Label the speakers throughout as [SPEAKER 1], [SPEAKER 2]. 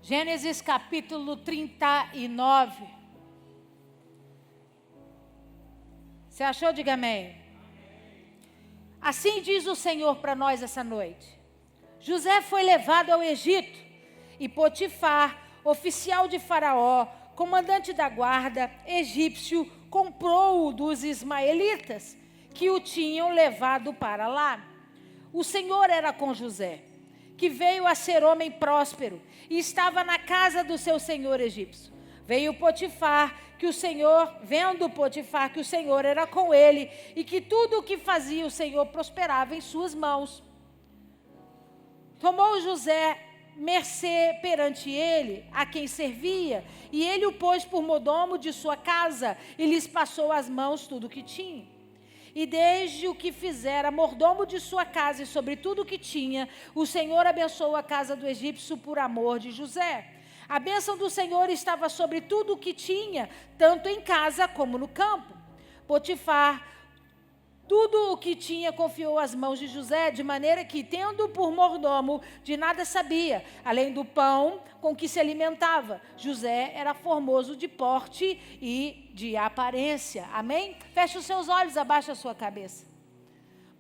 [SPEAKER 1] Gênesis capítulo 39. Você achou? Diga amém. Assim diz o Senhor para nós essa noite. José foi levado ao Egito e Potifar, oficial de Faraó, comandante da guarda egípcio, comprou-o dos ismaelitas que o tinham levado para lá. O Senhor era com José, que veio a ser homem próspero e estava na casa do seu senhor egípcio. Veio Potifar, vendo Potifar que o Senhor era com ele e que tudo o que fazia o Senhor prosperava em suas mãos. Tomou José mercê perante ele, a quem servia, e ele o pôs por mordomo de sua casa e lhes passou às mãos tudo o que tinha. E desde o que fizera mordomo de sua casa e sobre tudo o que tinha, o Senhor abençoou a casa do egípcio por amor de José. A bênção do Senhor estava sobre tudo o que tinha, tanto em casa como no campo. Potifar, tudo o que tinha confiou às mãos de José, de maneira que, tendo por mordomo, de nada sabia, além do pão com que se alimentava. José era formoso de porte e de aparência. Amém? Feche os seus olhos, abaixa a sua cabeça.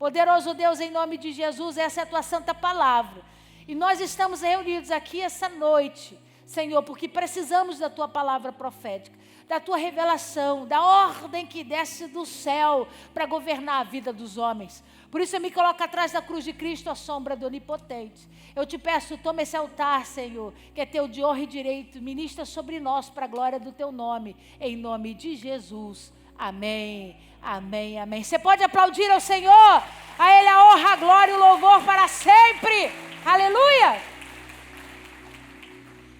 [SPEAKER 1] Poderoso Deus, em nome de Jesus, essa é a tua santa palavra. E nós estamos reunidos aqui essa noite, Senhor, porque precisamos da tua palavra profética, da tua revelação, da ordem que desce do céu para governar a vida dos homens. Por isso eu me coloco atrás da cruz de Cristo, à sombra do Onipotente. Eu te peço, toma esse altar, Senhor, que é teu de honra e direito, ministra sobre nós para a glória do teu nome, em nome de Jesus. Amém, amém, amém. Você pode aplaudir ao Senhor, a Ele a honra, a glória e o louvor para sempre. Aleluia!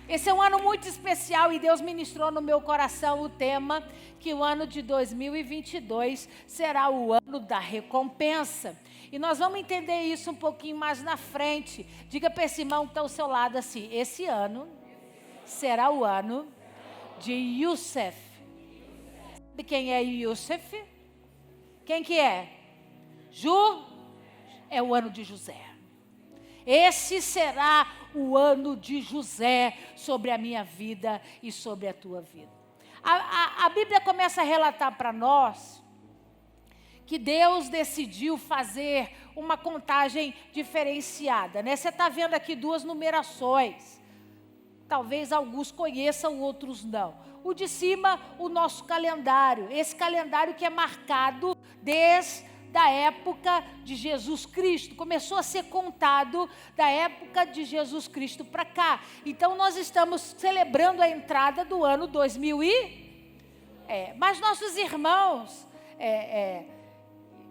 [SPEAKER 1] Esse é um ano muito especial e Deus ministrou no meu coração o tema que o ano de 2022 será o ano da recompensa. E nós vamos entender isso um pouquinho mais na frente. Diga para esse irmão que está ao seu lado assim, esse ano será o ano de Youssef. Sabe quem é Youssef? Quem que é? É o ano de José. Esse será o ano de José sobre a minha vida e sobre a tua vida. A Bíblia começa a relatar para nós que Deus decidiu fazer uma contagem diferenciada, né? Você está vendo aqui duas numerações. Talvez alguns conheçam, outros não. O de cima, o nosso calendário. Esse calendário que é marcado desde da época de Jesus Cristo, começou a ser contado da época de Jesus Cristo para cá. Então nós estamos celebrando a entrada do ano 2000 mas nossos irmãos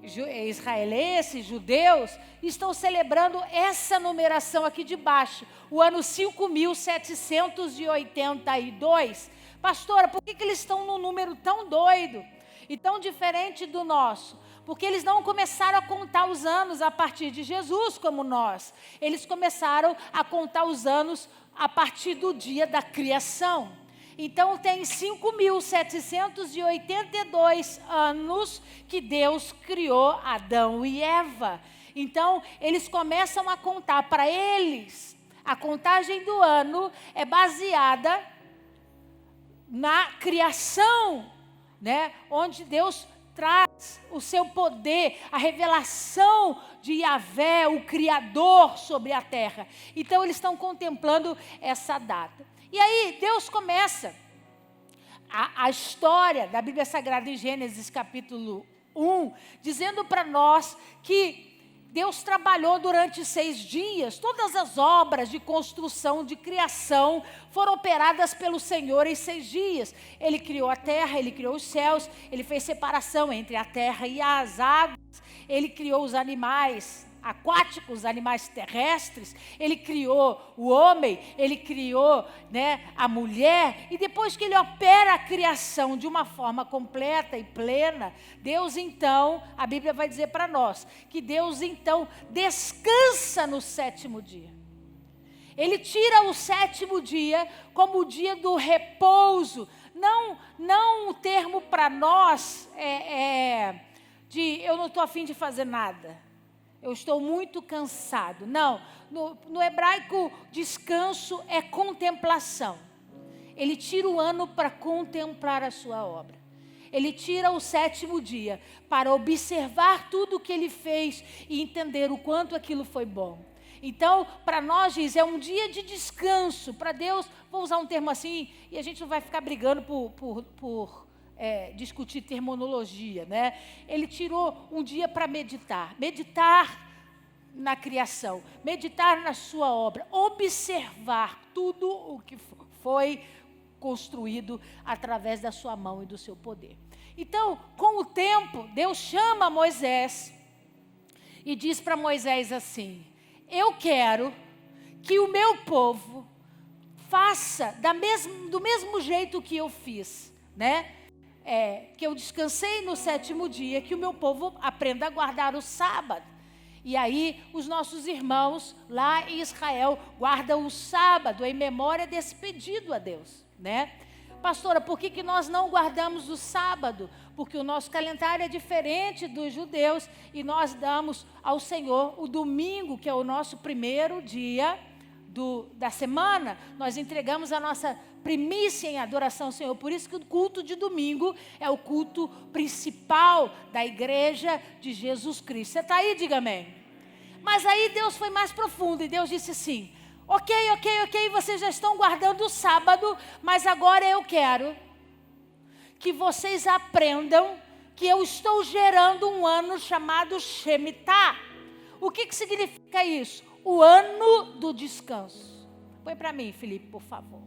[SPEAKER 1] israelenses, judeus, estão celebrando essa numeração aqui de baixo, o ano 5782. Pastora, por que eles estão num número tão doido e tão diferente do nosso? Porque eles não começaram a contar os anos a partir de Jesus como nós. Eles começaram a contar os anos a partir do dia da criação. Então tem 5.782 anos que Deus criou Adão e Eva. Então eles começam a contar para eles. A contagem do ano é baseada na criação, né? Onde Deus traz o seu poder, a revelação de Yahvé, o Criador sobre a terra. Então eles estão contemplando essa data. E aí Deus começa a história da Bíblia Sagrada em Gênesis capítulo 1, dizendo para nós que Deus trabalhou durante 6 dias. Todas as obras de construção, de criação, foram operadas pelo Senhor em 6 dias. Ele criou a terra, Ele criou os céus, Ele fez separação entre a terra e as águas. Ele criou os animais aquáticos, os animais terrestres. Ele criou o homem, Ele criou, né, a mulher. E depois que Ele opera a criação de uma forma completa e plena, Deus então, a Bíblia vai dizer para nós, que Deus então descansa no 7º dia. Ele tira o 7º dia como o dia do repouso. Não o termo para nós de eu não estou a fim de fazer nada. eu estou muito cansado. Não, no hebraico, descanso é contemplação. Ele tira o ano para contemplar a sua obra. Ele tira o 7º dia para observar tudo o que ele fez e entender o quanto aquilo foi bom. Então, para nós, diz, é um dia de descanso. Para Deus, vou usar um termo assim, e a gente não vai ficar brigando por discutir terminologia, né? Ele tirou um dia para meditar. Meditar na criação, meditar na sua obra, observar tudo o que foi construído através da sua mão e do seu poder. Então, com o tempo, Deus chama Moisés e diz para Moisés assim: eu quero que o meu povo faça do mesmo jeito que eu fiz, né? Que eu descansei no 7º dia, que o meu povo aprenda a guardar o sábado. E aí, os nossos irmãos lá em Israel guardam o sábado em memória desse pedido a Deus, né? Pastora, por que nós não guardamos o sábado? Porque o nosso calendário é diferente dos judeus e nós damos ao Senhor o domingo, que é o nosso primeiro dia da semana. Nós entregamos a nossa primícia em adoração ao Senhor. Por isso que o culto de domingo é o culto principal da igreja de Jesus Cristo. Você está aí? Diga amém. Mas aí Deus foi mais profundo e Deus disse assim: ok, vocês já estão guardando o sábado, mas agora eu quero que vocês aprendam que eu estou gerando um ano chamado Shemitah. O que significa isso? O ano do descanso. Põe para mim, Felipe, por favor.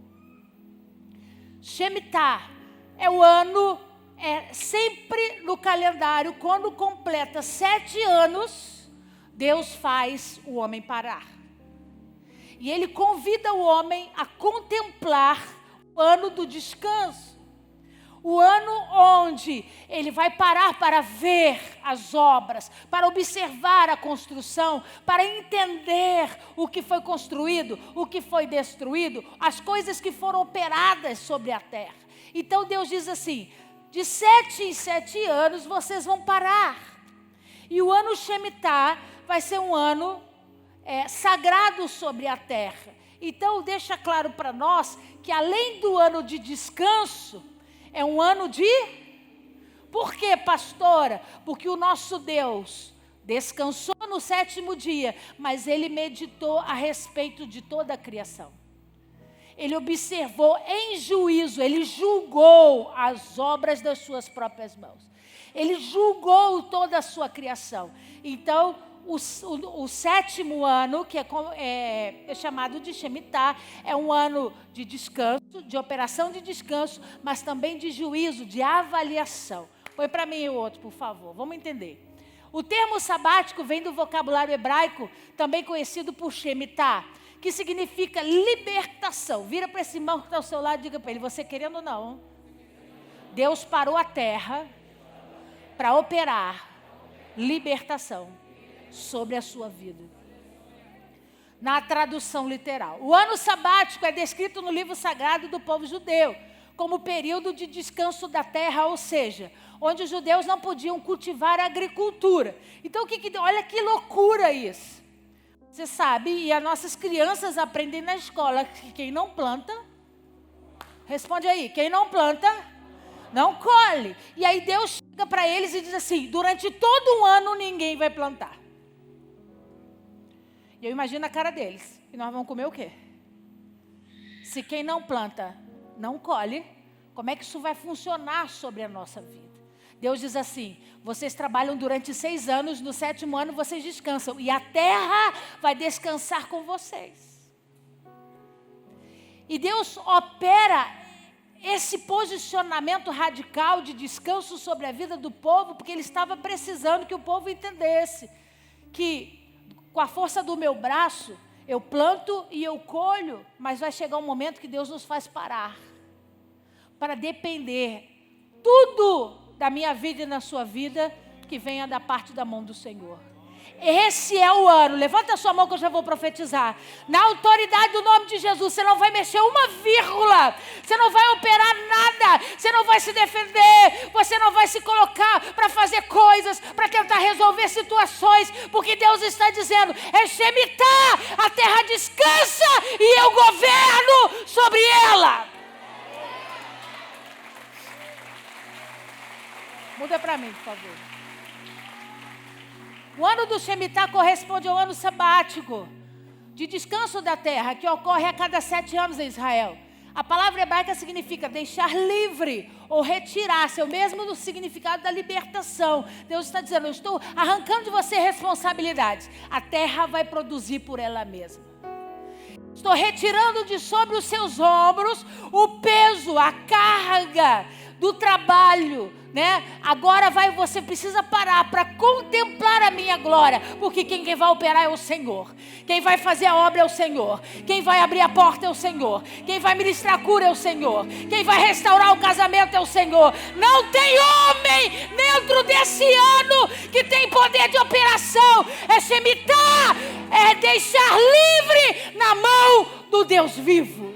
[SPEAKER 1] Shemitah é o ano, sempre no calendário, quando completa 7 anos, Deus faz o homem parar. E Ele convida o homem a contemplar o ano do descanso. O ano onde ele vai parar para ver as obras, para observar a construção, para entender o que foi construído, o que foi destruído, as coisas que foram operadas sobre a terra. Então Deus diz assim: de 7 em 7 anos vocês vão parar. E o ano Shemitah vai ser um ano sagrado sobre a terra. Então deixa claro para nós que além do ano de descanso, é um ano de... Por quê, pastora? Porque o nosso Deus descansou no 7º dia, mas Ele meditou a respeito de toda a criação. Ele observou em juízo, Ele julgou as obras das suas próprias mãos. Ele julgou toda a sua criação. Então, o 7º ano, que é chamado de Shemitah, é um ano de descanso, de operação de descanso, mas também de juízo, de avaliação. Põe para mim o outro, por favor, vamos entender. O termo sabático vem do vocabulário hebraico, também conhecido por Shemitah, que significa libertação. Vira para esse irmão que está ao seu lado e diga para ele: você querendo ou não, Deus parou a terra para operar libertação sobre a sua vida. Na tradução literal, o ano sabático é descrito no livro sagrado do povo judeu como período de descanso da terra, ou seja, onde os judeus não podiam cultivar a agricultura. Então, olha que loucura isso. Você sabe, e as nossas crianças aprendem na escola que quem não planta, responde aí, quem não planta, não colhe. E aí Deus chega para eles e diz assim: durante todo um ano ninguém vai plantar. E eu imagino a cara deles. E nós vamos comer o quê? Se quem não planta não colhe, como é que isso vai funcionar sobre a nossa vida? Deus diz assim: vocês trabalham durante 6 anos, no 7º ano vocês descansam. E a terra vai descansar com vocês. E Deus opera esse posicionamento radical de descanso sobre a vida do povo, porque Ele estava precisando que o povo entendesse que com a força do meu braço, eu planto e eu colho, mas vai chegar um momento que Deus nos faz parar, para depender tudo da minha vida e na sua vida, que venha da parte da mão do Senhor. Esse é o ano. Levanta a sua mão que eu já vou profetizar. Na autoridade do nome de Jesus, você não vai mexer uma vírgula. Você não vai operar nada. Você não vai se defender. Você não vai se colocar para fazer coisas, para tentar resolver situações. Porque Deus está dizendo, é Shemitah, a terra descansa e eu governo sobre ela. Muda para mim, por favor. O ano do Shemitah corresponde ao ano sabático, de descanso da terra, que ocorre a cada 7 anos em Israel. A palavra hebraica significa deixar livre ou retirar-se, é o mesmo do significado da libertação. Deus está dizendo, eu estou arrancando de você responsabilidades. A terra vai produzir por ela mesma. Estou retirando de sobre os seus ombros o peso, a carga do trabalho, né? Agora você precisa parar para contemplar a minha glória, porque quem vai operar é o Senhor. Quem vai fazer a obra é o Senhor. Quem vai abrir a porta é o Senhor. Quem vai ministrar a cura é o Senhor. Quem vai restaurar o casamento é o Senhor. Não tem homem dentro desse ano que tem poder de operação. É Shemitah, é deixar livre na mão do Deus vivo.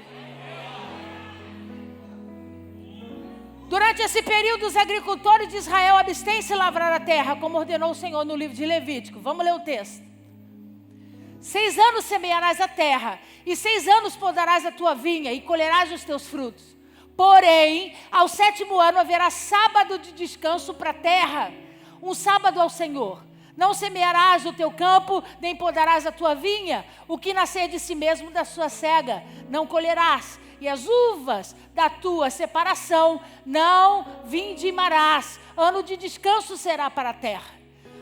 [SPEAKER 1] Durante esse período, os agricultores de Israel abstêm-se de lavrar a terra, como ordenou o Senhor no livro de Levítico. Vamos ler o texto. 6 anos semearás a terra, e 6 anos podarás a tua vinha, e colherás os teus frutos. Porém, ao 7º ano haverá sábado de descanso para a terra, um sábado ao Senhor. Não semearás o teu campo, nem podarás a tua vinha, o que nascer de si mesmo da sua cega, não colherás. E as uvas da tua separação não vindimarás. Ano de descanso será para a terra.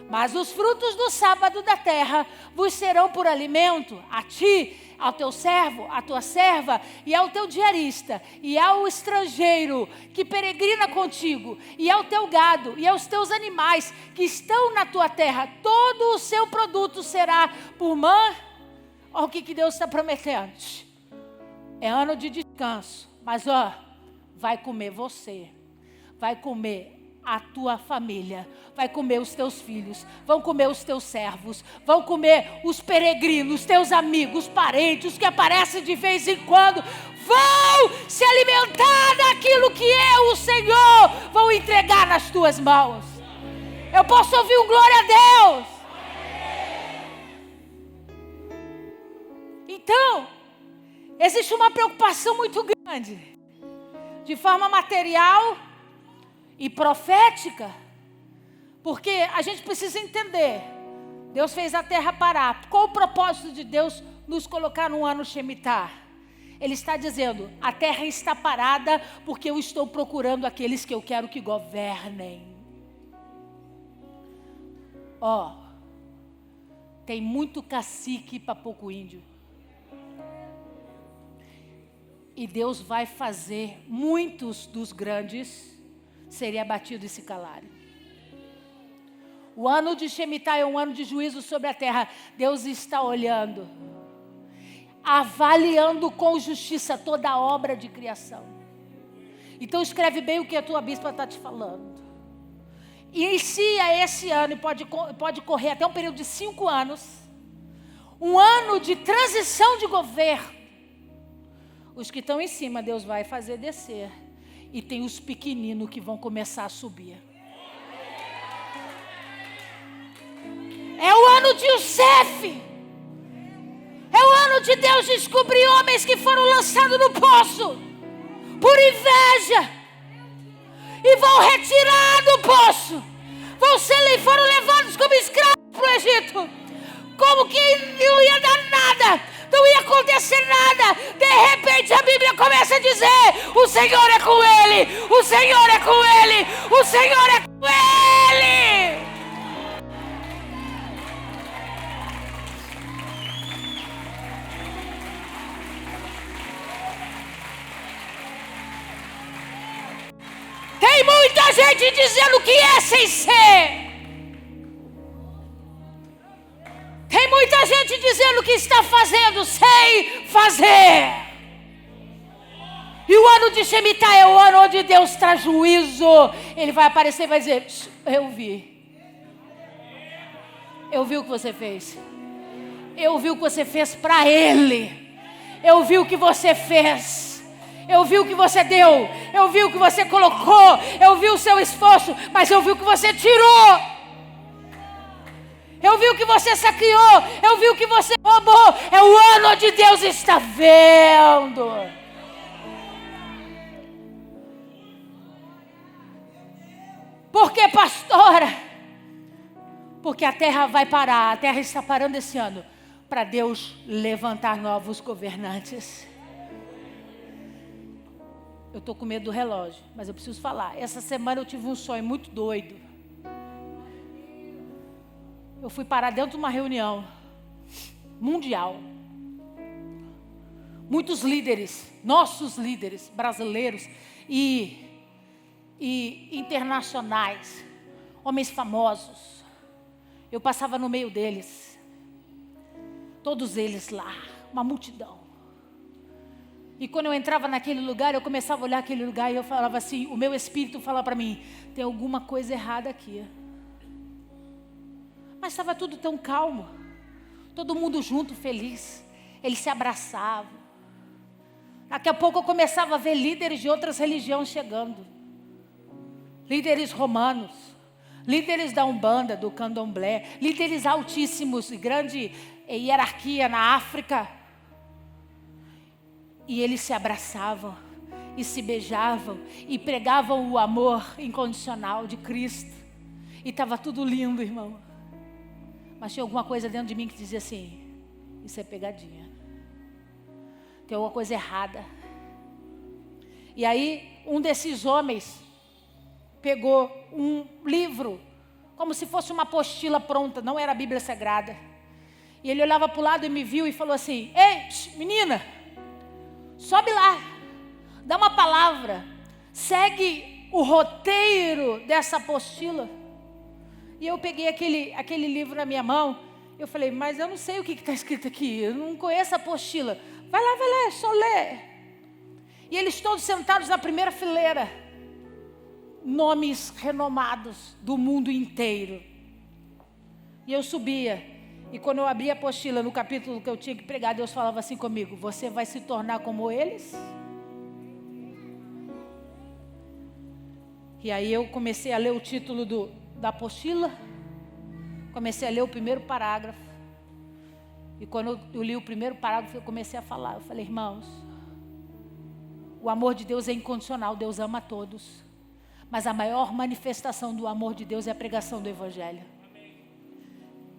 [SPEAKER 1] Mas os frutos do sábado da terra vos serão por alimento, a ti, ao teu servo, à tua serva, e ao teu diarista, e ao estrangeiro que peregrina contigo, e ao teu gado, e aos teus animais que estão na tua terra. Todo o seu produto será por mão. Olha o que Deus está prometendo. É ano de descanso, mas vai comer você, vai comer a tua família, vai comer os teus filhos, vão comer os teus servos, vão comer os peregrinos, teus amigos, parentes que aparecem de vez em quando, vão se alimentar daquilo que eu, o Senhor, vou entregar nas tuas mãos. Eu posso ouvir um glória a Deus? Então, existe uma preocupação muito grande, de forma material e profética, porque a gente precisa entender, Deus fez a terra parar. Qual o propósito de Deus nos colocar num ano Shemitah? Ele está dizendo, a terra está parada porque eu estou procurando aqueles que eu quero que governem. Tem muito cacique para pouco índio. E Deus vai fazer muitos dos grandes serem abatidos e se calarem. O ano de Shemitah é um ano de juízo sobre a terra. Deus está olhando, avaliando com justiça toda a obra de criação. Então escreve bem o que a tua bispa está te falando. Inicia esse ano, e pode correr até um período de 5 anos. Um ano de transição de governo. Os que estão em cima, Deus vai fazer descer. E tem os pequeninos que vão começar a subir. É o ano de Yosef. É o ano de Deus descobrir homens que foram lançados no poço por inveja. E vão retirar do poço. Foram levados como escravos para o Egito. Como que não ia dar nada. Não ia acontecer nada. De repente a Bíblia começa a dizer: o Senhor é com ele. O Senhor é com ele. O Senhor é com ele. Tem muita gente dizendo que é sem ser. Tem muita gente dizendo que está fazendo sem fazer. E o ano de Shemitah é o ano onde Deus traz juízo. Ele vai aparecer e vai dizer: eu vi. Eu vi o que você fez. Eu vi o que você fez para Ele. Eu vi o que você fez. Eu vi o que você deu. Eu vi o que você colocou. Eu vi o seu esforço. Mas eu vi o que você tirou. Eu vi o que você saqueou. Eu vi o que você roubou. É o ano onde Deus está vendo. Por que, pastora? Porque a terra vai parar. A terra está parando esse ano. Para Deus levantar novos governantes. Eu estou com medo do relógio, mas eu preciso falar. Essa semana eu tive um sonho muito doido. Eu fui parar dentro de uma reunião mundial. Muitos líderes, nossos líderes brasileiros e internacionais, homens famosos. Eu passava no meio deles. Todos eles lá, uma multidão. E quando eu entrava naquele lugar, eu começava a olhar aquele lugar e eu falava assim, o meu espírito falava para mim, tem alguma coisa errada aqui. Mas estava tudo tão calmo. Todo mundo junto, feliz. Eles se abraçavam. Daqui a pouco eu começava a ver líderes de outras religiões chegando. Líderes romanos. Líderes da Umbanda, do Candomblé. Líderes altíssimos, de grande hierarquia na África. E eles se abraçavam, e se beijavam, e pregavam o amor incondicional de Cristo. E estava tudo lindo, irmão. Mas tinha alguma coisa dentro de mim que dizia assim, isso é pegadinha. Tem alguma coisa errada. E aí, um desses homens pegou um livro, como se fosse uma apostila pronta, não era a Bíblia Sagrada. E ele olhava para o lado e me viu e falou assim, ei, menina, sobe lá, dá uma palavra, segue o roteiro dessa apostila. E eu peguei aquele livro na minha mão, eu falei, mas eu não sei o que está escrito aqui, eu não conheço a apostila. Vai lá, é só ler. E eles todos sentados na primeira fileira, nomes renomados do mundo inteiro. E eu subia. E quando eu abri a apostila no capítulo que eu tinha que pregar, Deus falava assim comigo, você vai se tornar como eles? E aí eu comecei a ler o título da apostila, comecei a ler o primeiro parágrafo. E quando eu li o primeiro parágrafo, eu comecei a falar. Eu falei, irmãos, o amor de Deus é incondicional, Deus ama a todos. Mas a maior manifestação do amor de Deus é a pregação do Evangelho.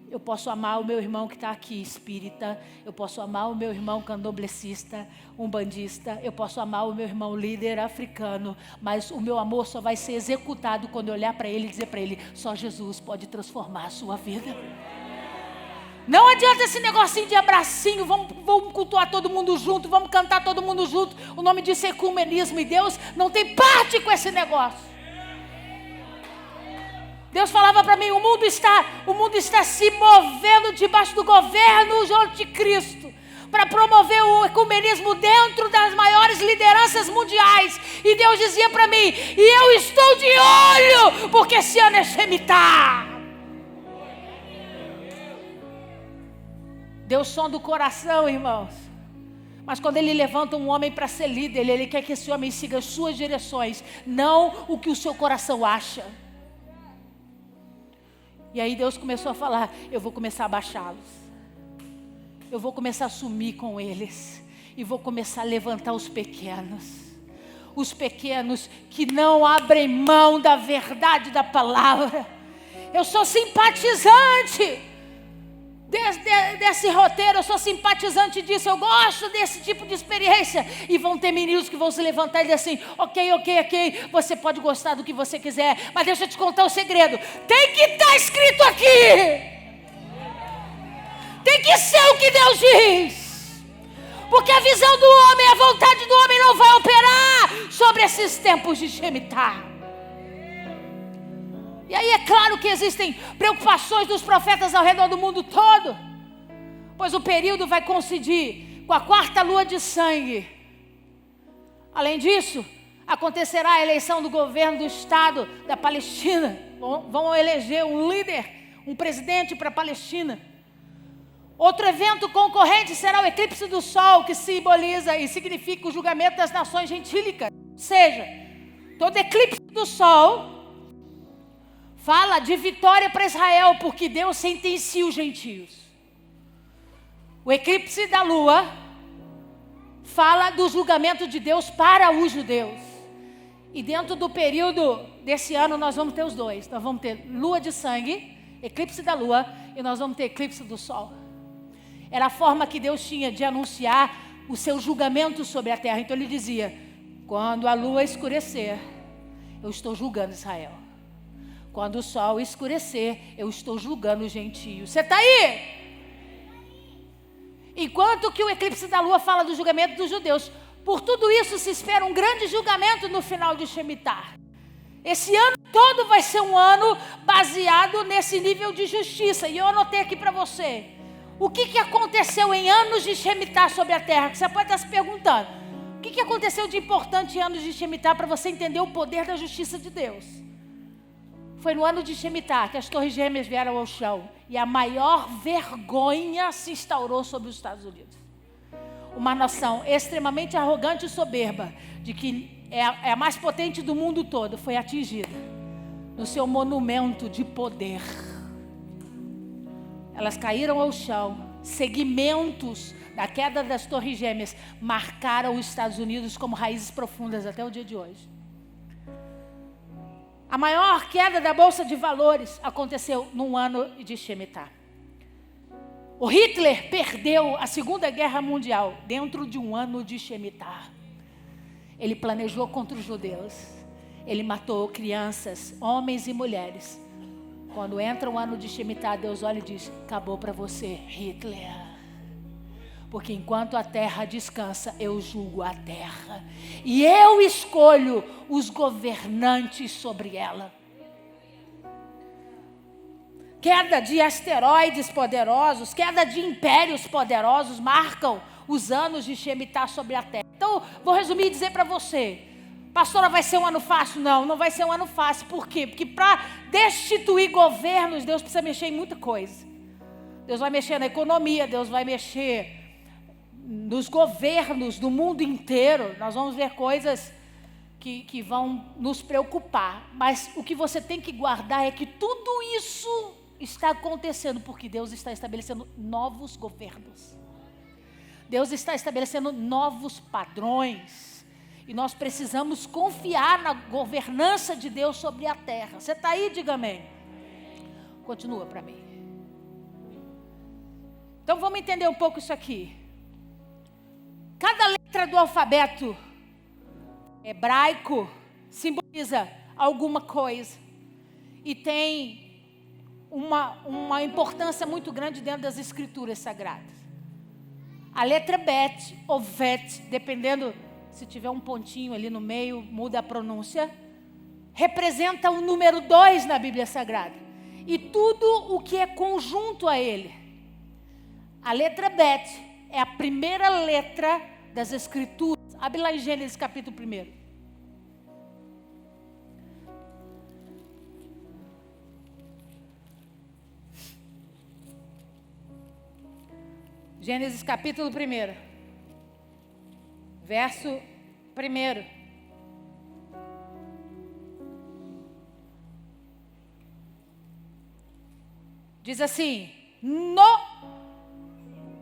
[SPEAKER 1] Eu posso amar o meu irmão que está aqui, espírita. Eu posso amar o meu irmão candomblessista, umbandista. Eu posso amar o meu irmão líder africano. Mas o meu amor só vai ser executado quando eu olhar para ele e dizer para ele, só Jesus pode transformar a sua vida. Não adianta esse negocinho de abracinho, vamos cultuar todo mundo junto, vamos cantar todo mundo junto. O nome disso é ecumenismo e Deus não tem parte com esse negócio. Deus falava para mim, o mundo está se movendo debaixo do governo de anticristo para promover o ecumenismo dentro das maiores lideranças mundiais. E Deus dizia para mim, e eu estou de olho, porque esse ano é Shemitah. Deus sonda o coração, irmãos. Mas quando Ele levanta um homem para ser líder, Ele quer que esse homem siga as suas direções, não o que o seu coração acha. E aí Deus começou a falar, eu vou começar a baixá-los. Eu vou começar a sumir com eles. E vou começar a levantar os pequenos. Os pequenos que não abrem mão da verdade da palavra. Eu sou simpatizante desse roteiro, eu sou simpatizante disso, eu gosto desse tipo de experiência. E vão ter meninos que vão se levantar e dizer assim, ok, você pode gostar do que você quiser, mas deixa eu te contar o segredo, tem que estar escrito aqui, tem que ser o que Deus diz, porque a visão do homem, a vontade do homem não vai operar sobre esses tempos de Shemitah. E aí é claro que existem preocupações dos profetas ao redor do mundo todo, pois o período vai coincidir com a 4ª lua de sangue. Além disso, acontecerá a eleição do governo do estado da Palestina. Vão eleger um líder, um presidente para a Palestina. Outro evento concorrente será o eclipse do Sol, que simboliza e significa o julgamento das nações gentílicas. Ou seja, todo eclipse do Sol fala de vitória para Israel, porque Deus sentencia os gentios. O eclipse da Lua fala do julgamento de Deus para os judeus. E dentro do período desse ano nós vamos ter os dois. Nós vamos ter lua de sangue, eclipse da Lua, e nós vamos ter eclipse do Sol. Era a forma que Deus tinha de anunciar o seu julgamento sobre a terra. Então ele dizia: quando a lua escurecer, eu estou julgando Israel. Quando o sol escurecer, eu estou julgando os gentios. Você está aí? Enquanto que o eclipse da lua fala do julgamento dos judeus. Por tudo isso se espera um grande julgamento no final de Shemitah. Esse ano todo vai ser um ano baseado nesse nível de justiça. E eu anotei aqui para você. O que aconteceu em anos de Shemitah sobre a terra? Que você pode estar se perguntando. O que aconteceu de importante em anos de Shemitah para você entender o poder da justiça de Deus? Foi no ano de Shemitah que as torres gêmeas vieram ao chão. E a maior vergonha se instaurou sobre os Estados Unidos. Uma nação extremamente arrogante e soberba, de que é a mais potente do mundo todo, foi atingida no seu monumento de poder. Elas caíram ao chão. Segmentos da queda das torres gêmeas marcaram os Estados Unidos como raízes profundas até o dia de hoje. A maior queda da Bolsa de Valores aconteceu num ano de Shemitah. O Hitler perdeu a Segunda Guerra Mundial dentro de um ano de Shemitah. Ele planejou contra os judeus. Ele matou crianças, homens e mulheres. Quando entra o ano de Shemitah, Deus olha e diz: acabou para você, Hitler. Porque enquanto a terra descansa, eu julgo a terra. E eu escolho os governantes sobre ela. Queda de asteroides poderosos, queda de impérios poderosos marcam os anos de Shemitah sobre a terra. Então, vou resumir e dizer para você. Pastora, vai ser um ano fácil? Não, não vai ser um ano fácil. Por quê? Porque para destituir governos, Deus precisa mexer em muita coisa. Deus vai mexer na economia, Deus vai mexer nos governos do mundo inteiro. Nós vamos ver coisas que vão nos preocupar. Mas o que você tem que guardar é que tudo isso está acontecendo porque Deus está estabelecendo novos governos. Deus está estabelecendo novos padrões. E nós precisamos confiar na governança de Deus sobre a terra. Você está aí? Diga amém. Continua para mim. Então vamos entender um pouco isso aqui. Cada letra do alfabeto hebraico simboliza alguma coisa. E tem uma importância muito grande dentro das escrituras sagradas. A letra Bet ou Vet, dependendo... se tiver um pontinho ali no meio, muda a pronúncia, representa o número 2 na Bíblia Sagrada. E tudo o que é conjunto a ele. A letra Bet é a primeira letra das Escrituras. Abre lá em Gênesis capítulo 1. Gênesis capítulo 1. Verso 1. Diz assim: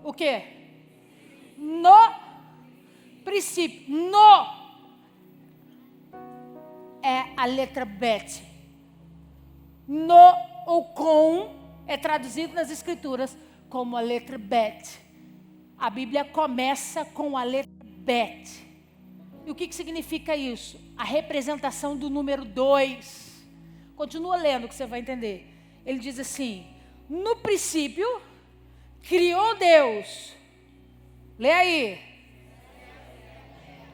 [SPEAKER 1] o quê? No princípio. No é a letra Bet. No ou com é traduzido nas escrituras como a letra Bet. A Bíblia começa com a letra Bet. E o que significa isso? A representação do número 2. Continua lendo que você vai entender. Ele diz assim: no princípio, criou Deus. Lê aí.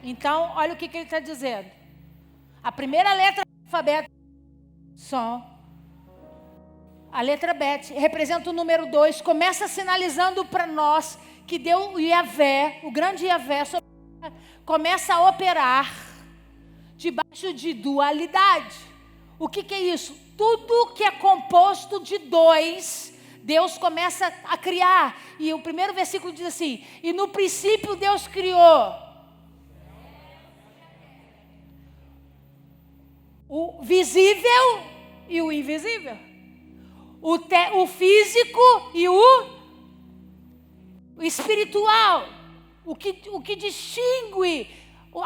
[SPEAKER 1] Então, olha o que ele está dizendo. A primeira letra do alfabeto, som. A letra Bet representa o número 2. Começa sinalizando para nós que Deus, o Yavé, o grande Yavé, começa a operar debaixo de dualidade. O que é isso? Tudo que é composto de dois, Deus começa a criar. E o primeiro versículo diz assim: e no princípio Deus criou o visível e o invisível, o físico e o espiritual, o que distingue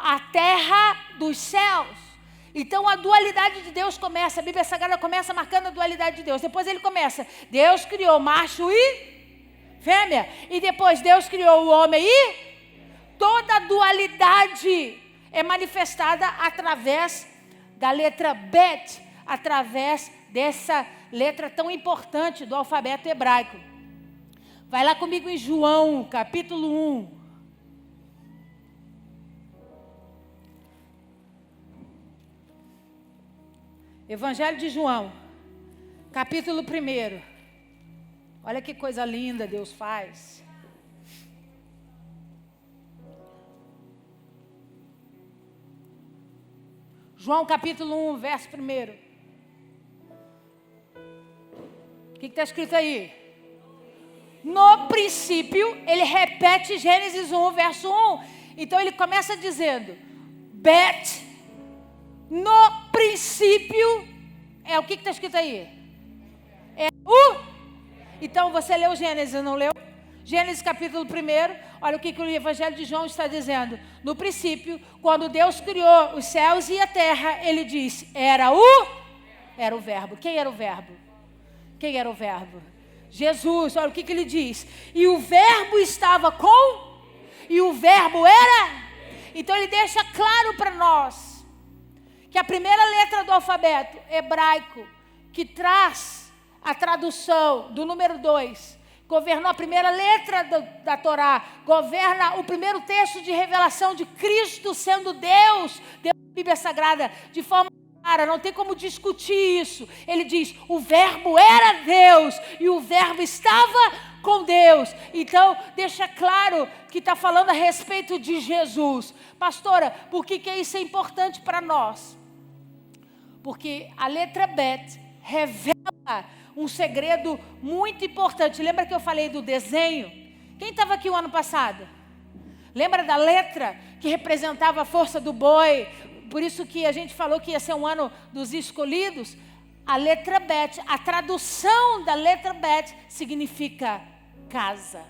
[SPEAKER 1] a terra dos céus. Então a dualidade de Deus começa, a Bíblia Sagrada começa marcando a dualidade de Deus. Depois ele começa, Deus criou macho e fêmea. E depois Deus criou o homem e toda a dualidade é manifestada através da letra Bet, através dessa letra tão importante do alfabeto hebraico. Vai lá comigo em João, capítulo 1. Evangelho de João, capítulo 1. Olha que coisa linda Deus faz. João capítulo 1, verso 1. O que está escrito aí? No princípio, ele repete Gênesis 1, verso 1. Então ele começa dizendo, Bet, no princípio, é o que está escrito aí? É o... Então você leu Gênesis, não leu? Gênesis capítulo 1, olha o que o Evangelho de João está dizendo. No princípio, quando Deus criou os céus e a terra, ele diz, era o verbo. Quem era o verbo? Quem era o verbo? Jesus, olha o que ele diz. E o verbo estava com, e o verbo era. Então ele deixa claro para nós que a primeira letra do alfabeto hebraico, que traz a tradução do número 2, governou a primeira letra da Torá, governa o primeiro texto de revelação de Cristo sendo Deus, Deus da Bíblia Sagrada, de forma clara, não tem como discutir isso. Ele diz, o verbo era Deus e o verbo estava com Deus. Então, deixa claro que está falando a respeito de Jesus. Pastora, por que isso é importante para nós? Porque a letra Bet revela um segredo muito importante. Lembra que eu falei do desenho? Quem estava aqui o ano passado? Lembra da letra que representava a força do boi? Por isso que a gente falou que ia ser um ano dos escolhidos. A letra Bet, a tradução da letra Bet significa casa.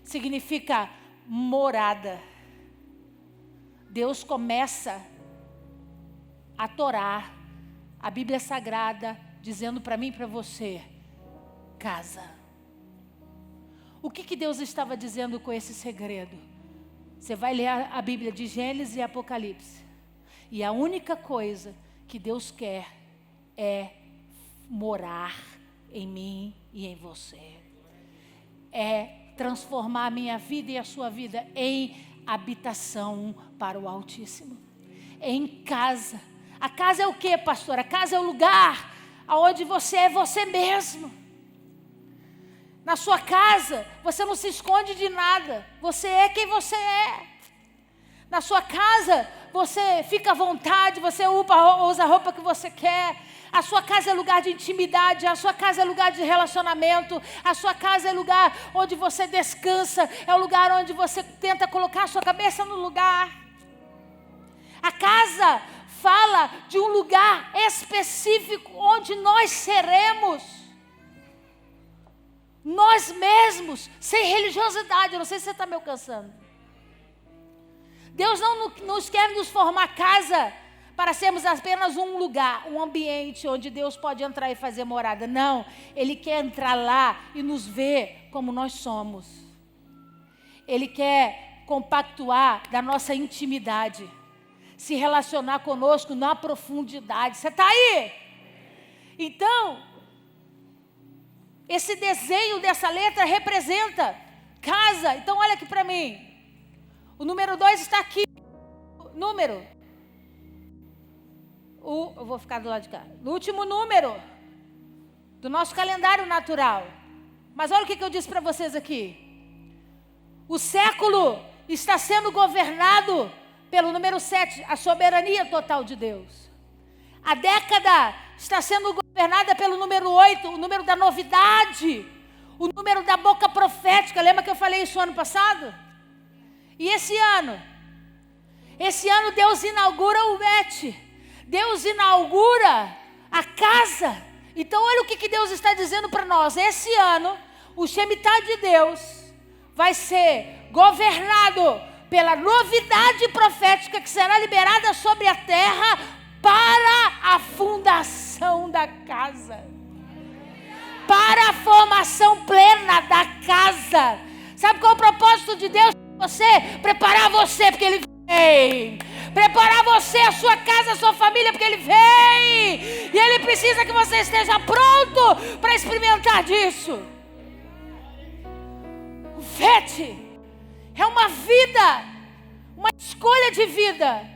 [SPEAKER 1] Significa morada. Deus começa a Torá, a Bíblia Sagrada, dizendo para mim e para você, casa. O que Deus estava dizendo com esse segredo? Você vai ler a Bíblia de Gênesis e Apocalipse. E a única coisa que Deus quer é morar em mim e em você. É transformar a minha vida e a sua vida em habitação para o Altíssimo. Em casa. A casa é o quê, pastor? A casa é o lugar onde você é você mesmo. Na sua casa, você não se esconde de nada. Você é quem você é. Na sua casa, você fica à vontade, você usa a roupa que você quer. A sua casa é lugar de intimidade, a sua casa é lugar de relacionamento, a sua casa é lugar onde você descansa, é o lugar onde você tenta colocar a sua cabeça no lugar. A casa fala de um lugar específico onde nós seremos nós mesmos, sem religiosidade. Eu não sei se você está me alcançando. Deus não nos quer nos formar casa para sermos apenas um lugar, um ambiente onde Deus pode entrar e fazer morada. Não, Ele quer entrar lá e nos ver como nós somos. Ele quer compactuar da nossa intimidade, se relacionar conosco na profundidade. Você está aí? Então, esse desenho dessa letra representa casa. Então, olha aqui para mim. O número 2 está aqui. Número. Eu vou ficar do lado de cá. No último número do nosso calendário natural. Mas olha o que eu disse para vocês aqui. O século está sendo governado pelo número 7, a soberania total de Deus. A década está sendo governada pelo número 8, o número da novidade, o número da boca profética. Lembra que eu falei isso ano passado? E esse ano Deus inaugura o Bet. Deus inaugura a casa. Então olha o que Deus está dizendo para nós. Esse ano, o Shemitah de Deus vai ser governado pela novidade profética que será liberada sobre a terra para a fundação da casa. Para a formação plena da casa. Sabe qual é o propósito de Deus para você? Preparar você, porque Ele vem. Preparar você, a sua casa, a sua família, porque Ele vem. E Ele precisa que você esteja pronto para experimentar disso. O FET é uma vida, uma escolha de vida,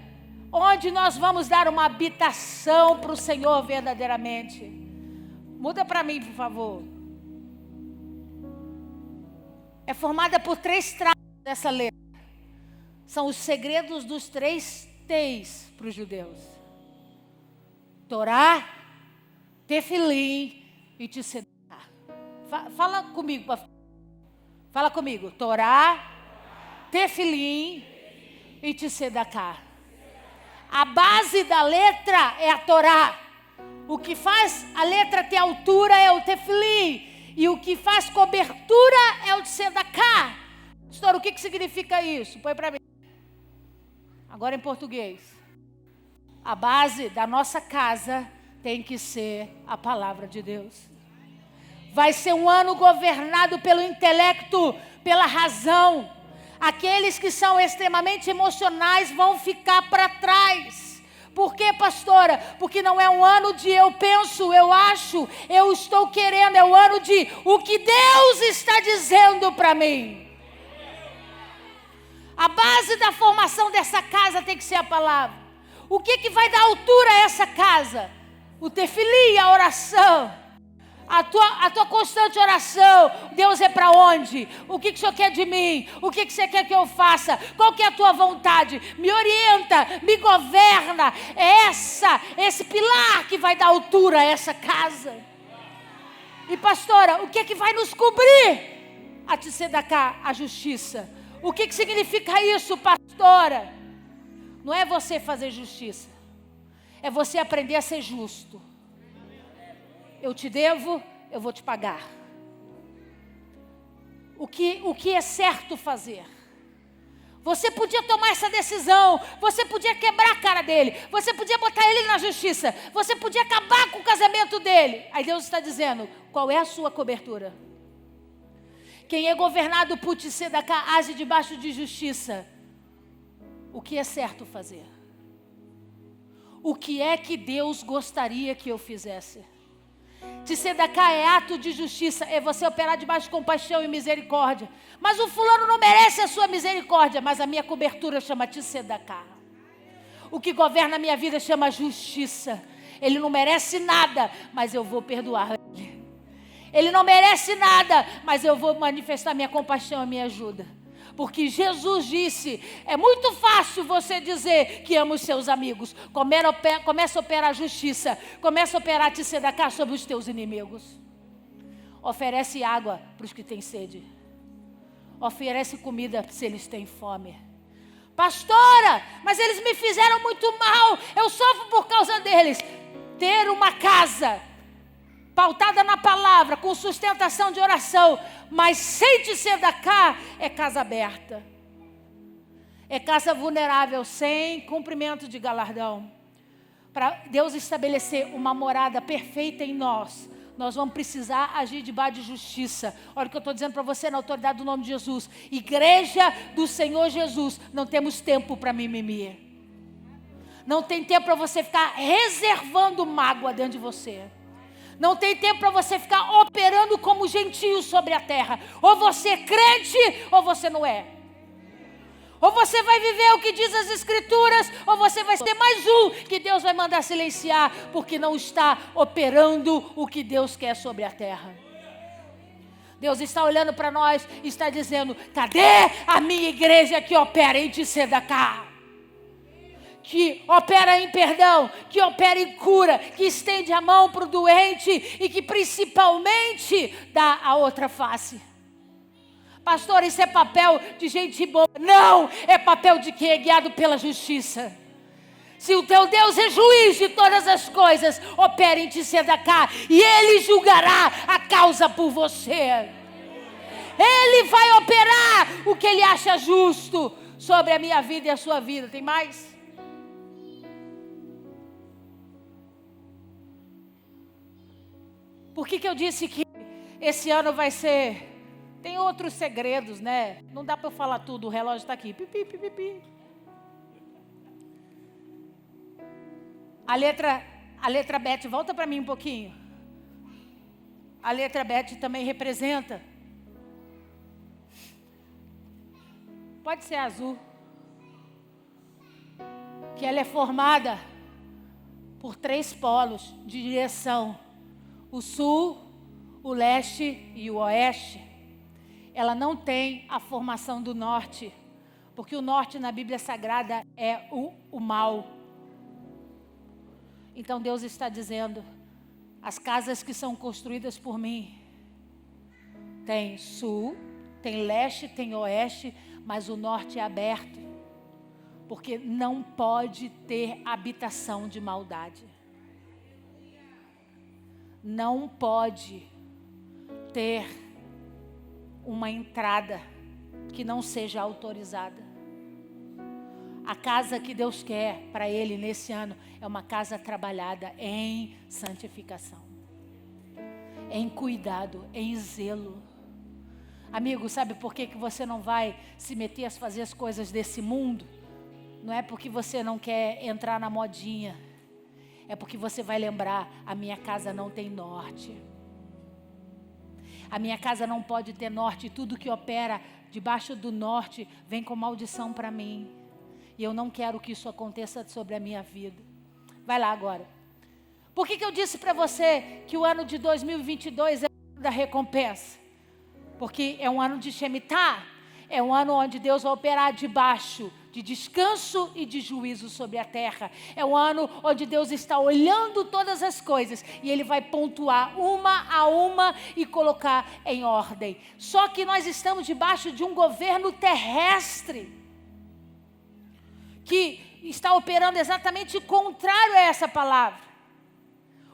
[SPEAKER 1] onde nós vamos dar uma habitação para o Senhor verdadeiramente. Muda para mim, por favor. É formada por 3 traços dessa letra. São os segredos dos 3 T's para os judeus. Torá, Tefilim e Tzedaká. Fala comigo. Fala comigo. Torá, Tefilim e Tzedaká. A base da letra é a Torá. O que faz a letra ter altura é o Tefilim. E o que faz cobertura é o Tzedaká. Pastor, o que significa isso? Põe para mim. Agora em português. A base da nossa casa tem que ser a palavra de Deus. Vai ser um ano governado pelo intelecto, pela razão. Aqueles que são extremamente emocionais vão ficar para trás. Por quê, pastora? Porque não é um ano de eu penso, eu acho, eu estou querendo. É o ano de o que Deus está dizendo para mim. A base da formação dessa casa tem que ser a palavra. O que vai dar altura a essa casa? O tefilim, a oração. A tua constante oração. Deus é para onde? O que o Senhor quer de mim? O que você quer que eu faça? Qual que é a tua vontade? Me orienta, me governa. É esse pilar que vai dar altura a essa casa. E pastora, o que vai nos cobrir? A Tzedaká, a justiça. O que significa isso, pastora? Não é você fazer justiça. É você aprender a ser justo. Eu te devo, eu vou te pagar. O que é certo fazer? Você podia tomar essa decisão. Você podia quebrar a cara dele. Você podia botar ele na justiça. Você podia acabar com o casamento dele. Aí Deus está dizendo, qual é a sua cobertura? Quem é governado por Tzedaká age debaixo de justiça. O que é certo fazer? O que é que Deus gostaria que eu fizesse? Tzedaká é ato de justiça, é você operar debaixo de compaixão e misericórdia. Mas o fulano não merece a sua misericórdia, mas a minha cobertura chama Tzedaká. O que governa a minha vida chama justiça. Ele não merece nada, mas eu vou perdoar ele. Ele não merece nada, mas eu vou manifestar minha compaixão e minha ajuda. Porque Jesus disse, é muito fácil você dizer que ama os seus amigos. Começa a operar a justiça. Começa a operar a Tzedaká sobre os teus inimigos. Oferece água para os que têm sede. Oferece comida se eles têm fome. Pastora, mas eles me fizeram muito mal. Eu sofro por causa deles. Ter uma casa pautada na palavra, com sustentação de oração, mas sem Tzedaká, é casa aberta. É casa vulnerável, sem cumprimento de galardão. Para Deus estabelecer uma morada perfeita em nós, nós vamos precisar agir debaixo de justiça. Olha o que eu estou dizendo para você na autoridade do nome de Jesus. Igreja do Senhor Jesus, não temos tempo para mimimi. Não tem tempo para você ficar reservando mágoa dentro de você. Não tem tempo para você ficar operando como gentio sobre a terra. Ou você é crente, ou você não é. Ou você vai viver o que diz as Escrituras, ou você vai ser mais um que Deus vai mandar silenciar, porque não está operando o que Deus quer sobre a terra. Deus está olhando para nós e está dizendo, cadê a minha igreja que opera em Tzedaká? que opera em perdão, que opera em cura, que estende a mão para o doente e que principalmente dá a outra face. Pastor, isso é papel de gente boa. Não, é papel de quem é guiado pela justiça. Se o teu Deus é juiz de todas as coisas, opera em ti Sedaká, e Ele julgará a causa por você. Ele vai operar o que Ele acha justo sobre a minha vida e a sua vida. Tem mais? Por que eu disse que esse ano vai ser... Tem outros segredos, né? Não dá para eu falar tudo, o relógio está aqui. Pipi, pipi, pipi. A letra Beth, volta para mim um pouquinho. A letra Beth também representa. Pode ser azul. Que ela é formada por 3 polos de direção. O sul, o leste e o oeste. Ela não tem a formação do norte. Porque o norte na Bíblia Sagrada é o mal. Então Deus está dizendo, as casas que são construídas por mim, tem sul, tem leste, tem oeste, mas o norte é aberto, porque não pode ter habitação de maldade. Não pode ter uma entrada que não seja autorizada. A casa que Deus quer para Ele nesse ano é uma casa trabalhada em santificação, em cuidado, em zelo. Amigo, sabe por que você não vai se meter a fazer as coisas desse mundo? Não é porque você não quer entrar na modinha. É porque você vai lembrar, a minha casa não tem norte. A minha casa não pode ter norte. Tudo que opera debaixo do norte vem com maldição para mim. E eu não quero que isso aconteça sobre a minha vida. Vai lá agora. Por que eu disse para você que o ano de 2022 é o ano da recompensa? Porque é um ano de Shemitah. É um ano onde Deus vai operar debaixo de descanso e de juízo sobre a terra. É um ano onde Deus está olhando todas as coisas e Ele vai pontuar uma a uma e colocar em ordem. Só que nós estamos debaixo de um governo terrestre que está operando exatamente contrário a essa palavra.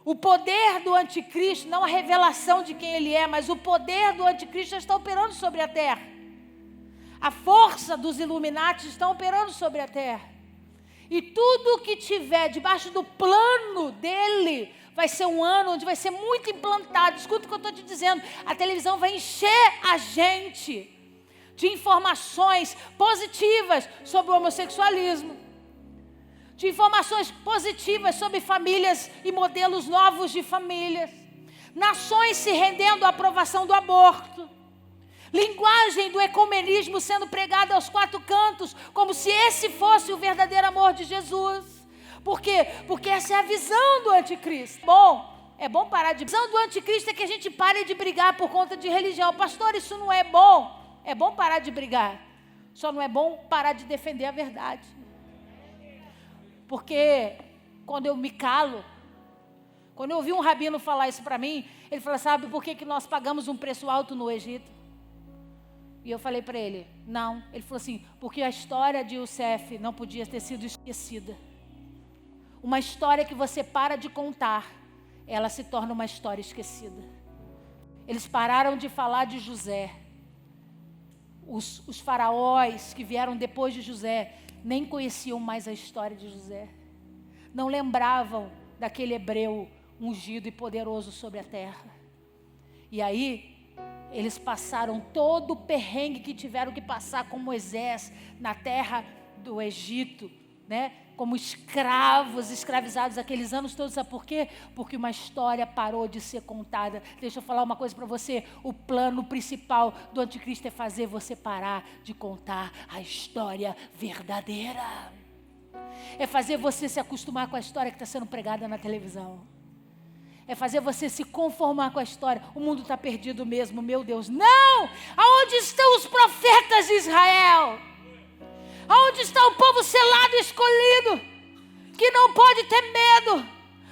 [SPEAKER 1] O poder do anticristo, não a revelação de quem ele é, mas o poder do anticristo está operando sobre a terra. A força dos Illuminati está operando sobre a terra. E tudo que tiver debaixo do plano dele vai ser um ano onde vai ser muito implantado. Escuta o que eu estou te dizendo. A televisão vai encher a gente de informações positivas sobre o homossexualismo, de informações positivas sobre famílias e modelos novos de famílias, nações se rendendo à aprovação do aborto, linguagem do ecumenismo sendo pregada aos 4 cantos, como se esse fosse o verdadeiro amor de Jesus. Por quê? Porque essa é a visão do anticristo. É bom parar de... A visão do anticristo é que a gente pare de brigar por conta de religião. Pastor, isso não é bom. É bom parar de brigar, só não é bom parar de defender a verdade. Porque quando eu me calo, quando eu ouvi um rabino falar isso para mim, ele falou, sabe por que nós pagamos um preço alto no Egito? E eu falei para ele, não. Ele falou assim, porque a história de Youssef não podia ter sido esquecida. Uma história que você para de contar, ela se torna uma história esquecida. Eles pararam de falar de José. Os faraós que vieram depois de José nem conheciam mais a história de José. Não lembravam daquele hebreu ungido e poderoso sobre a terra. E aí, eles passaram todo o perrengue que tiveram que passar com Moisés na terra do Egito, né? Como escravos, escravizados aqueles anos todos. Sabe por quê? Porque uma história parou de ser contada. Deixa eu falar uma coisa para você. O plano principal do anticristo é fazer você parar de contar a história verdadeira. É fazer você se acostumar com a história que está sendo pregada na televisão. É fazer você se conformar com a história. O mundo está perdido mesmo, meu Deus. Não! Aonde estão os profetas de Israel? Aonde está o povo selado e escolhido? que não pode ter medo.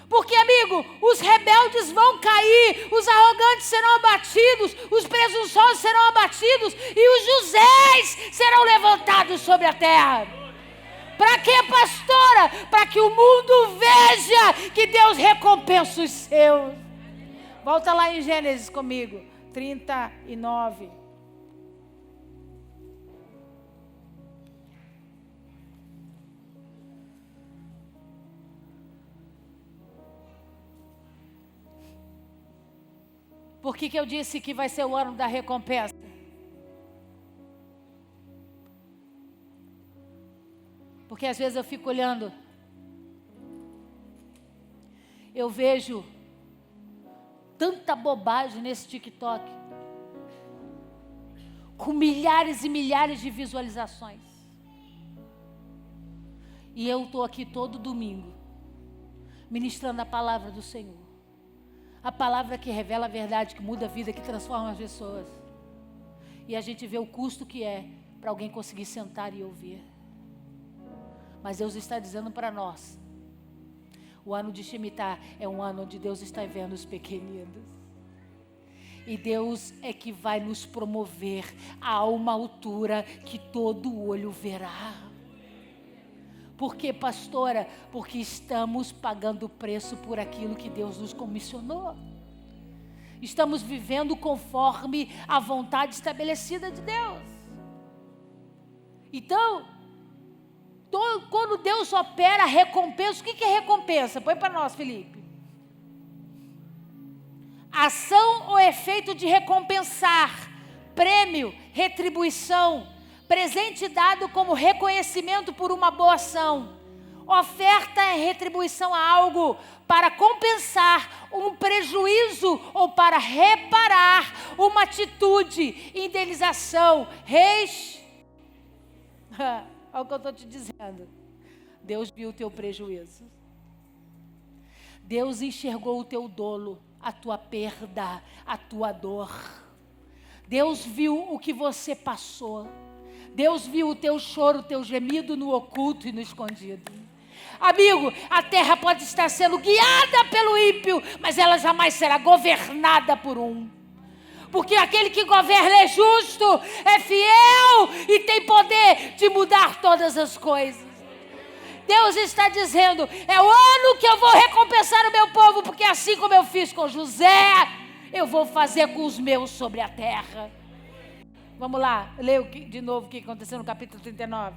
[SPEAKER 1] Porque, amigo, os rebeldes vão cair, os arrogantes serão abatidos, os presunçosos serão abatidos e os Josés serão levantados sobre a terra. Para quê, pastora? Para que o mundo veja que Deus recompensa os seus. Volta lá em Gênesis comigo, 39. Por que eu disse que vai ser o ano da recompensa? Porque às vezes eu fico olhando, eu vejo tanta bobagem nesse TikTok, com milhares e milhares de visualizações. E eu estou aqui todo domingo, ministrando a palavra do Senhor. A palavra que revela a verdade, que muda a vida, que transforma as pessoas. E a gente vê o custo que é para alguém conseguir sentar e ouvir. Mas Deus está dizendo para nós, o ano de Shemitah é um ano onde Deus está vendo os pequeninos. E Deus é que vai nos promover a uma altura que todo olho verá. Por quê, pastora? Porque estamos pagando o preço por aquilo que Deus nos comissionou. Estamos vivendo conforme a vontade estabelecida de Deus. Então, quando Deus opera a recompensa, o que é recompensa? Põe para nós, Felipe. Ação ou efeito de recompensar, prêmio, retribuição, presente dado como reconhecimento por uma boa ação. Oferta é retribuição a algo para compensar um prejuízo ou para reparar uma atitude, indenização, Olha o que eu estou te dizendo. Deus viu o teu prejuízo. Deus enxergou o teu dolo, a tua perda, a tua dor. Deus viu o que você passou. Deus viu o teu choro, o teu gemido no oculto e no escondido. Amigo, a terra pode estar sendo guiada pelo ímpio, mas ela jamais será governada por um. Porque aquele que governa é justo, é fiel e tem poder de mudar todas as coisas. Deus está dizendo, é o ano que eu vou recompensar o meu povo, porque assim como eu fiz com José, eu vou fazer com os meus sobre a terra. Vamos lá, leia de novo o que aconteceu no capítulo 39.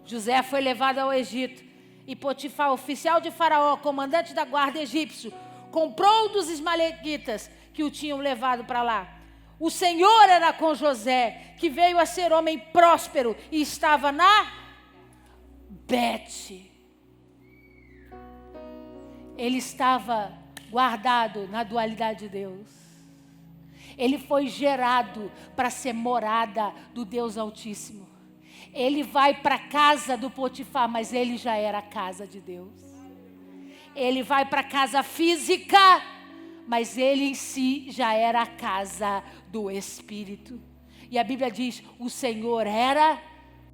[SPEAKER 1] José foi levado ao Egito e Potifar, oficial de Faraó, comandante da guarda egípcio, comprou dos ismaelitas que o tinham levado para lá. O Senhor era com José, que veio a ser homem próspero e estava na Bet. Ele estava guardado na dualidade de Deus. Ele foi gerado para ser morada do Deus Altíssimo. Ele vai para a casa do Potifar, mas ele já era a casa de Deus. Ele vai para a casa física, mas ele em si já era a casa do Espírito. E a Bíblia diz, o Senhor era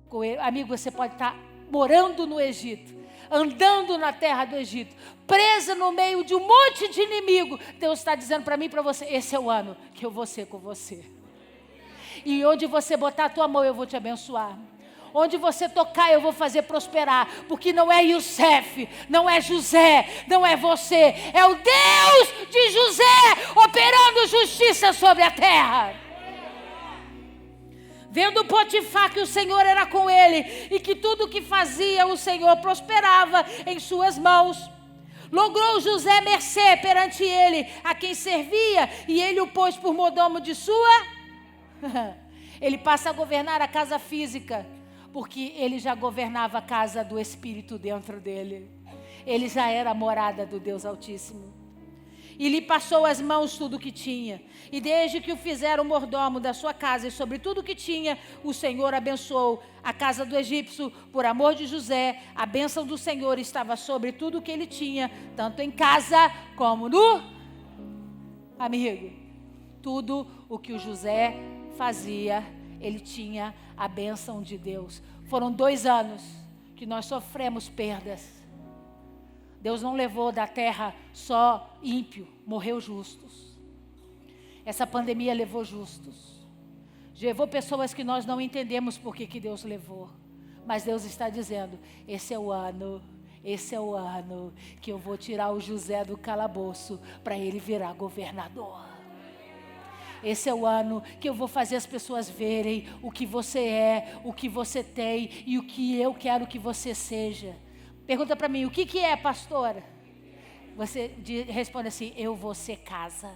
[SPEAKER 1] com ele. Amigo, você pode estar morando no Egito, andando na terra do Egito, presa no meio de um monte de inimigo. Deus está dizendo para mim e para você, esse é o ano que eu vou ser com você. E onde você botar a tua mão, eu vou te abençoar. Onde você tocar, eu vou fazer prosperar. Porque não é Youssef, não é José, não é você. É o Deus de José operando justiça sobre a terra. Vendo Potifar que o Senhor era com ele e que tudo o que fazia o Senhor prosperava em suas mãos, logrou José mercê perante ele, a quem servia, e ele o pôs por mordomo de sua. Ele passa a governar a casa física, porque ele já governava a casa do Espírito dentro dele. Ele já era a morada do Deus Altíssimo. E lhe passou as mãos tudo o que tinha. E desde que o fizeram mordomo da sua casa e sobre tudo o que tinha, o Senhor abençoou a casa do egípcio por amor de José. A bênção do Senhor estava sobre tudo o que ele tinha, tanto em casa como no... Amigo, tudo o que o José fazia, ele tinha a bênção de Deus. Foram 2 anos que nós sofremos perdas. Deus não levou da terra só ímpio, morreu justos. Essa pandemia levou justos. Levou pessoas que nós não entendemos por que Deus levou. Mas Deus está dizendo, esse é o ano que eu vou tirar o José do calabouço para ele virar governador. Esse é o ano que eu vou fazer as pessoas verem o que você é, o que você tem e o que eu quero que você seja. Pergunta para mim, o que é, pastora? Você responde assim, eu vou ser casa.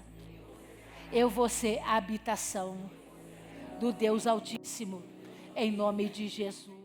[SPEAKER 1] Eu vou ser habitação do Deus Altíssimo, em nome de Jesus.